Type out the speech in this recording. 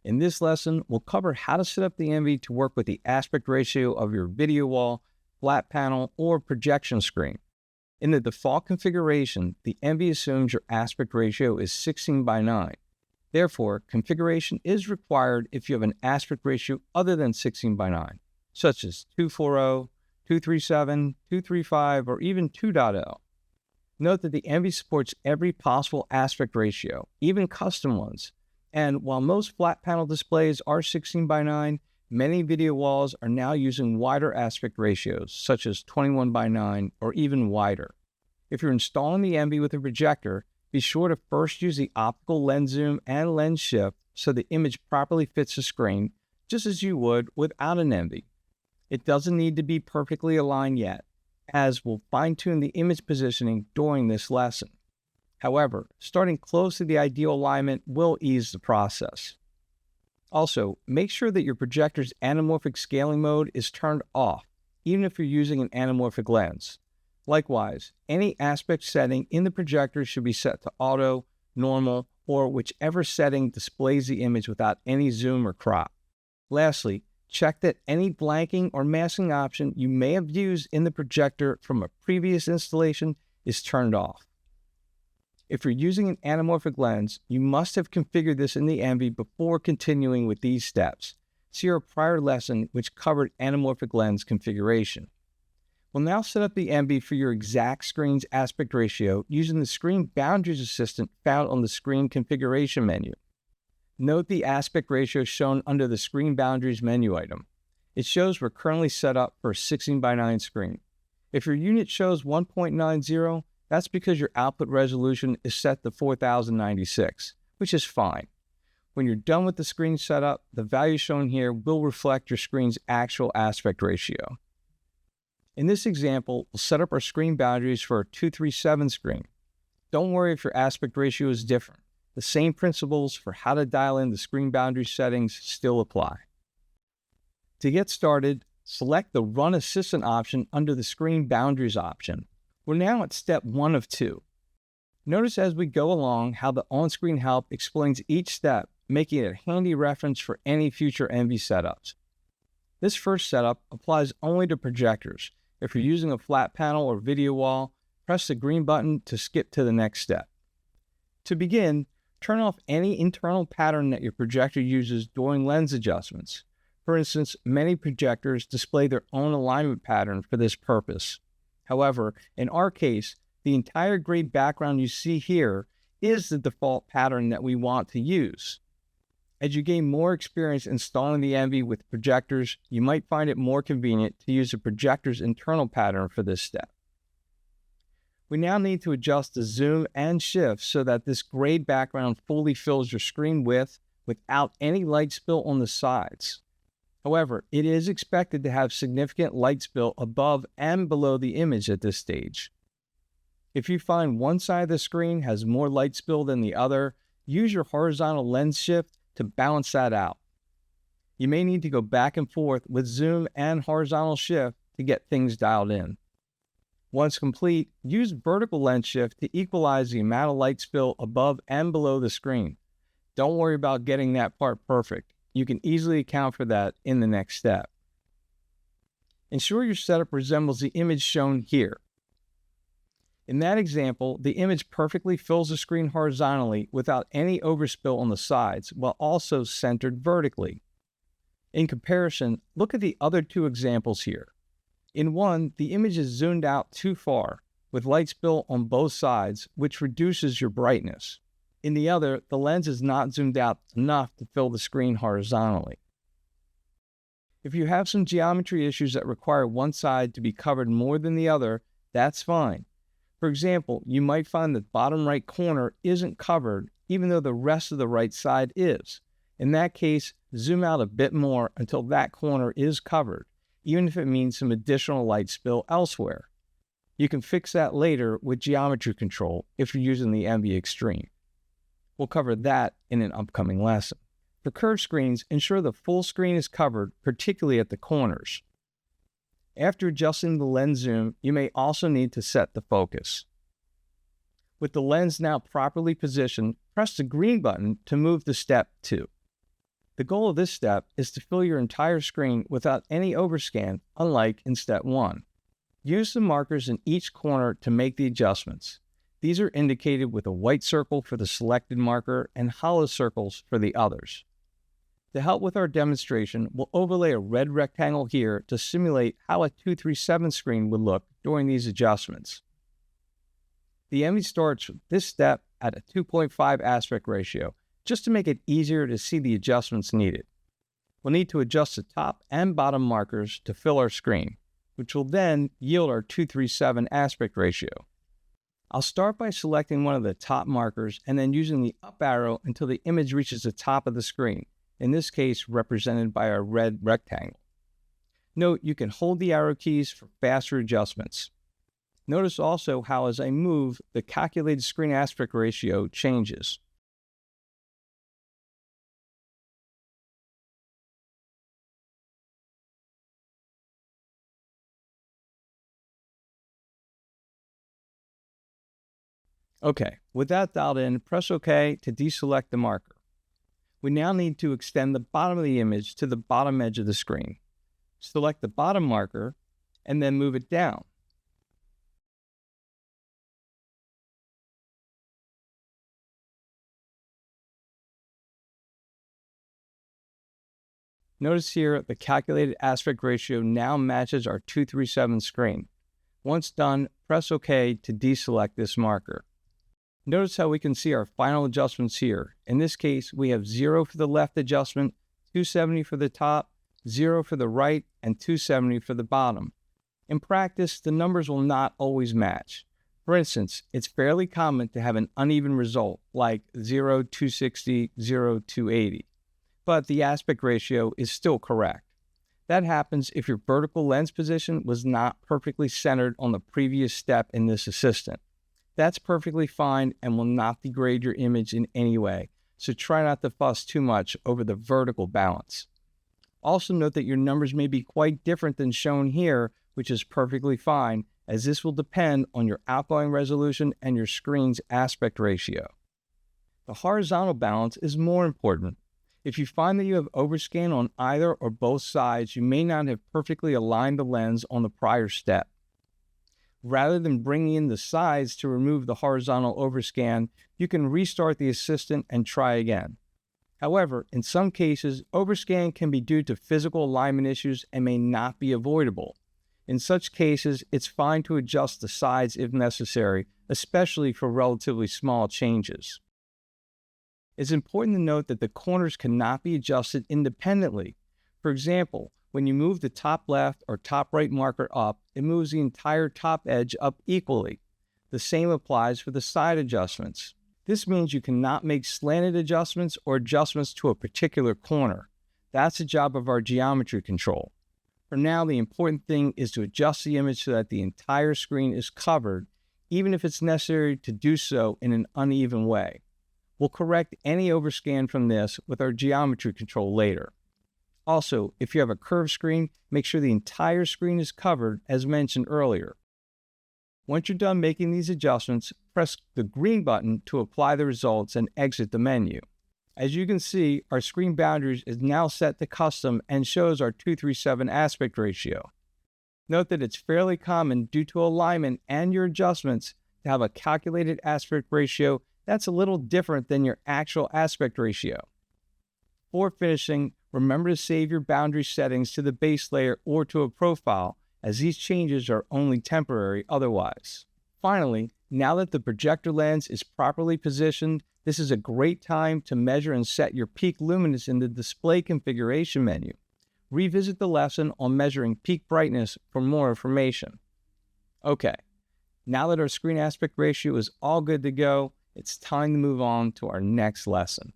In this lesson, we'll cover how to set up the envy to work with the aspect ratio of your video wall, flat panel, or projection screen. In the default configuration, the envy assumes your aspect ratio is 16:9. Therefore, configuration is required if you have an aspect ratio other than 16:9, such as 240, 237, 235, or even 2.0. Note that the envy supports every possible aspect ratio, even custom ones. And while most flat panel displays are 16:9, many video walls are now using wider aspect ratios, such as 21:9 or even wider. If you're installing the envy with a projector, be sure to first use the optical lens zoom and lens shift so the image properly fits the screen, just as you would without an envy. It doesn't need to be perfectly aligned yet, as we'll fine-tune the image positioning during this lesson. However, starting close to the ideal alignment will ease the process. Also, make sure that your projector's anamorphic scaling mode is turned off, even if you're using an anamorphic lens. Likewise, any aspect setting in the projector should be set to auto, normal, or whichever setting displays the image without any zoom or crop. Lastly, check that any blanking or masking option you may have used in the projector from a previous installation is turned off. If you're using an anamorphic lens, you must have configured this in the envy before continuing with these steps. See our prior lesson which covered anamorphic lens configuration. We'll now set up the envy for your exact screen's aspect ratio using the Screen Boundaries Assistant found on the Screen Configuration menu. Note the aspect ratio shown under the Screen Boundaries menu item. It shows we're currently set up for a 16:9 screen. If your unit shows 1.90, that's because your output resolution is set to 4096, which is fine. When you're done with the screen setup, the value shown here will reflect your screen's actual aspect ratio. In this example, we'll set up our screen boundaries for a 237 screen. Don't worry if your aspect ratio is different. The same principles for how to dial in the screen boundary settings still apply. To get started, select the Run Assistant option under the Screen Boundaries option. We're now at step 1 of 2. Notice as we go along how the on-screen help explains each step, making it a handy reference for any future envy setups. This first setup applies only to projectors. If you're using a flat panel or video wall, press the green button to skip to the next step. To begin, turn off any internal pattern that your projector uses during lens adjustments. For instance, many projectors display their own alignment pattern for this purpose. However, in our case, the entire gray background you see here is the default pattern that we want to use. As you gain more experience installing the envy with projectors, you might find it more convenient to use the projector's internal pattern for this step. We now need to adjust the zoom and shift so that this gray background fully fills your screen width without any light spill on the sides. However, it is expected to have significant light spill above and below the image at this stage. If you find one side of the screen has more light spill than the other, use your horizontal lens shift to balance that out. You may need to go back and forth with zoom and horizontal shift to get things dialed in. Once complete, use vertical lens shift to equalize the amount of light spill above and below the screen. Don't worry about getting that part perfect. You can easily account for that in the next step. Ensure your setup resembles the image shown here. In that example, the image perfectly fills the screen horizontally without any overspill on the sides, while also centered vertically. In comparison, look at the other two examples here. In one, the image is zoomed out too far, with light spill on both sides, which reduces your brightness. In the other, the lens is not zoomed out enough to fill the screen horizontally. If you have some geometry issues that require one side to be covered more than the other, that's fine. For example, you might find the bottom right corner isn't covered, even though the rest of the right side is. In that case, zoom out a bit more until that corner is covered, even if it means some additional light spill elsewhere. You can fix that later with geometry control if you're using the envy Extreme. We'll cover that in an upcoming lesson. For curved screens, ensure the full screen is covered, particularly at the corners. After adjusting the lens zoom, you may also need to set the focus. With the lens now properly positioned, press the green button to move to step 2. The goal of this step is to fill your entire screen without any overscan, unlike in step 1. Use the markers in each corner to make the adjustments. These are indicated with a white circle for the selected marker and hollow circles for the others. To help with our demonstration, we'll overlay a red rectangle here to simulate how a 237 screen would look during these adjustments. The ENVY starts with this step at a 2.5 aspect ratio, just to make it easier to see the adjustments needed. We'll need to adjust the top and bottom markers to fill our screen, which will then yield our 237 aspect ratio. I'll start by selecting one of the top markers and then using the up arrow until the image reaches the top of the screen, in this case represented by our red rectangle. Note you can hold the arrow keys for faster adjustments. Notice also how as I move, the calculated screen aspect ratio changes. Okay, with that dialed in, press OK to deselect the marker. We now need to extend the bottom of the image to the bottom edge of the screen. Select the bottom marker and then move it down. Notice here the calculated aspect ratio now matches our 237 screen. Once done, press OK to deselect this marker. Notice how we can see our final adjustments here. In this case, we have 0 for the left adjustment, 270 for the top, 0 for the right, and 270 for the bottom. In practice, the numbers will not always match. For instance, it's fairly common to have an uneven result, like 0, 260, 0, 280. But the aspect ratio is still correct. That happens if your vertical lens position was not perfectly centered on the previous step in this assistant. That's perfectly fine and will not degrade your image in any way, so try not to fuss too much over the vertical balance. Also note that your numbers may be quite different than shown here, which is perfectly fine, as this will depend on your outgoing resolution and your screen's aspect ratio. The horizontal balance is more important. If you find that you have overscan on either or both sides, you may not have perfectly aligned the lens on the prior step. Rather than bringing in the sides to remove the horizontal overscan, you can restart the assistant and try again. However, in some cases, overscan can be due to physical alignment issues and may not be avoidable. In such cases, it's fine to adjust the sides if necessary, especially for relatively small changes. It's important to note that the corners cannot be adjusted independently. For example, when you move the top left or top right marker up, it moves the entire top edge up equally. The same applies for the side adjustments. This means you cannot make slanted adjustments or adjustments to a particular corner. That's the job of our geometry control. For now, the important thing is to adjust the image so that the entire screen is covered, even if it's necessary to do so in an uneven way. We'll correct any overscan from this with our geometry control later. Also, if you have a curved screen, make sure the entire screen is covered as mentioned earlier. Once you're done making these adjustments, press the green button to apply the results and exit the menu. As you can see, our screen boundaries is now set to custom and shows our 237 aspect ratio. Note that it's fairly common due to alignment and your adjustments to have a calculated aspect ratio that's a little different than your actual aspect ratio. Before finishing, remember to save your boundary settings to the base layer or to a profile, as these changes are only temporary otherwise. Finally, now that the projector lens is properly positioned, this is a great time to measure and set your peak luminance in the display configuration menu. Revisit the lesson on measuring peak brightness for more information. Okay, now that our screen aspect ratio is all good to go, it's time to move on to our next lesson.